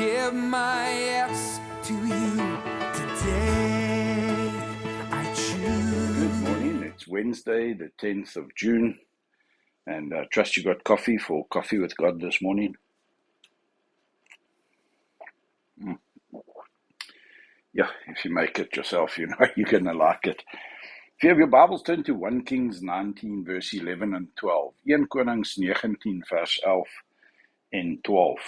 give my yes to you today. I choose. Good morning. It's Wednesday, the 10th of June, and I trust you got coffee for Coffee with God this morning. Yeah, if you make it yourself, you know you're going to like it. If you have your Bibles, turn to 1 Kings 19, verse 11 and 12. 1 Konings 19, verse 11 and 12.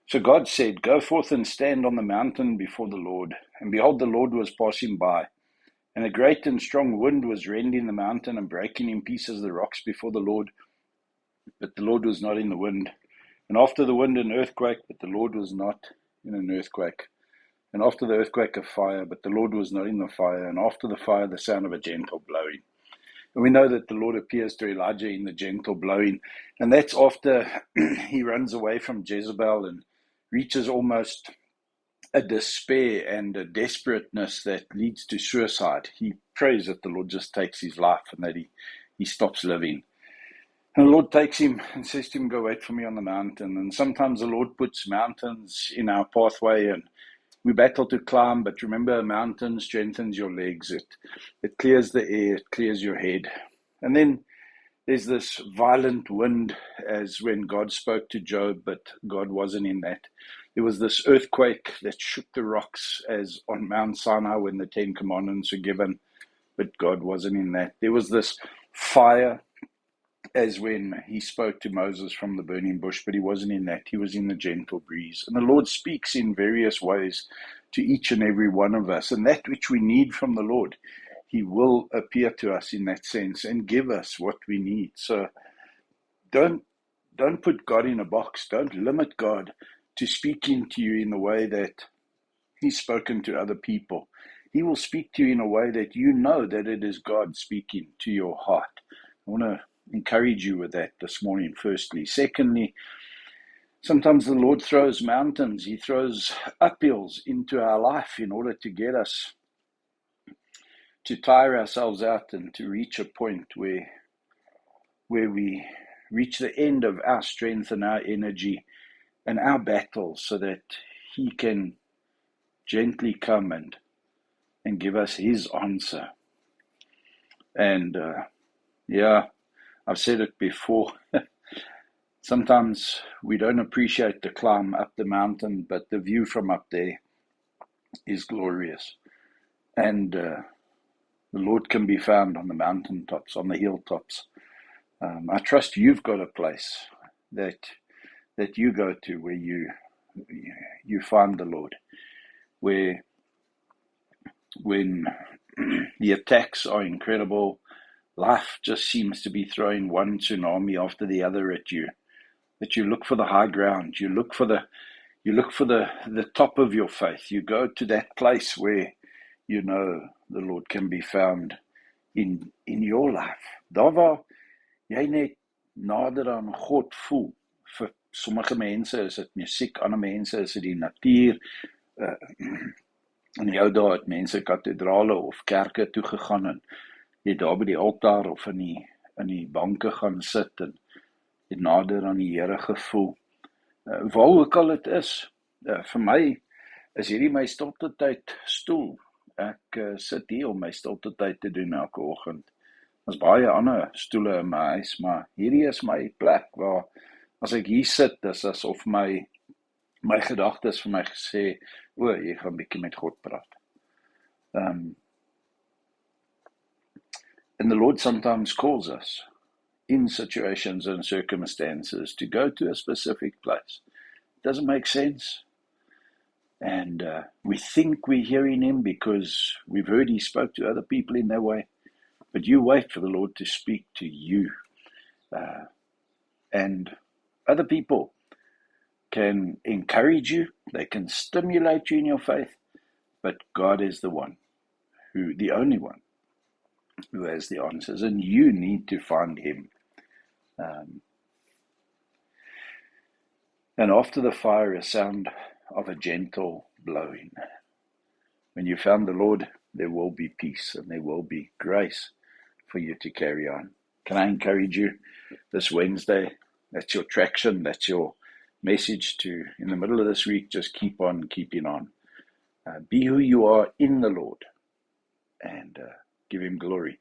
So God said, "Go forth and stand on the mountain before the Lord." And behold, the Lord was passing by. And a great and strong wind was rending the mountain and breaking in pieces the rocks before the Lord. But the Lord was not in the wind. And after the wind, an earthquake, but the Lord was not in an earthquake. And after the earthquake, a fire, but the Lord was not in the fire. And after the fire, the sound of a gentle blowing. And we know that the Lord appears to Elijah in the gentle blowing. And that's after he runs away from Jezebel and reaches almost a despair and a desperateness that leads to suicide. He prays that the Lord just takes his life and that he stops living. And the Lord takes him and says to him, "Go wait for me on the mountain." And sometimes the Lord puts mountains in our pathway and we battle to climb, but remember, a mountain strengthens your legs. It clears the air, it clears your head. And then there's this violent wind, as when God spoke to Job, but God wasn't in that. There was this earthquake that shook the rocks, as on Mount Sinai when the 10 Commandments were given, but God wasn't in that. There was this fire, as when he spoke to Moses from the burning bush, but he wasn't in that. He was in the gentle breeze. And the Lord speaks in various ways to each and every one of us. And that which we need from the Lord, he will appear to us in that sense and give us what we need. So don't put God in a box. Don't limit God to speaking to you in the way that he's spoken to other people. He will speak to you in a way that you know that it is God speaking to your heart. I want to encourage you with that this morning, firstly. Secondly, sometimes the Lord throws mountains. He throws uphills into our life in order to get us to tire ourselves out and to reach a point where we reach the end of our strength and our energy and our battle, so that he can gently come and give us his answer. And I've said it before. Sometimes we don't appreciate the climb up the mountain, but the view from up there is glorious. And the Lord can be found on the mountaintops, on the hilltops. I trust you've got a place that you go to where you find the Lord, where when the attacks are incredible, life just seems to be throwing one tsunami after the other at you, that you look for the high ground, you look for the top of your faith. You go to that place where you know the Lord can be found in your life. Daar waar jy net nader aan God voel. Vir sommige mense is dit musiek, ander mense is dit die natuur. In die ou dae het mense kathedrale of kerke toe gegaan en jy daar by die altaar of in die banke gaan sit en jy nader aan die Here gevoel. Waar ook al het is, vir my is hierdie my stilte tyd stoel. Ek sit hier om my stilte tyd te doen elke oggend. Daar's baie ander stoele in my huis, maar hierdie is my plek waar as ek hier sit, is asof my gedagtes vir my gesê, jy gaan bietjie met God praat. And the Lord sometimes calls us in situations and circumstances to go to a specific place. It doesn't make sense. And we think we're hearing him because we've heard he spoke to other people in that way. But you wait for the Lord to speak to you. And other people can encourage you. They can stimulate you in your faith. But God is the only one who has the answers. And you need to find him. And after the fire, a sound of a gentle blowing. When you found the Lord, there will be peace and there will be grace for you to carry on. Can I encourage you this Wednesday? That's your traction, that's your message to, in the middle of this week, just keep on keeping on. Be who you are in the Lord, and give him glory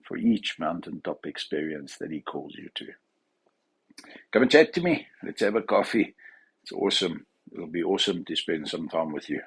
for each mountaintop experience that he calls you to. Come and chat to me. Let's have a coffee. It's awesome. It'll be awesome to spend some time with you.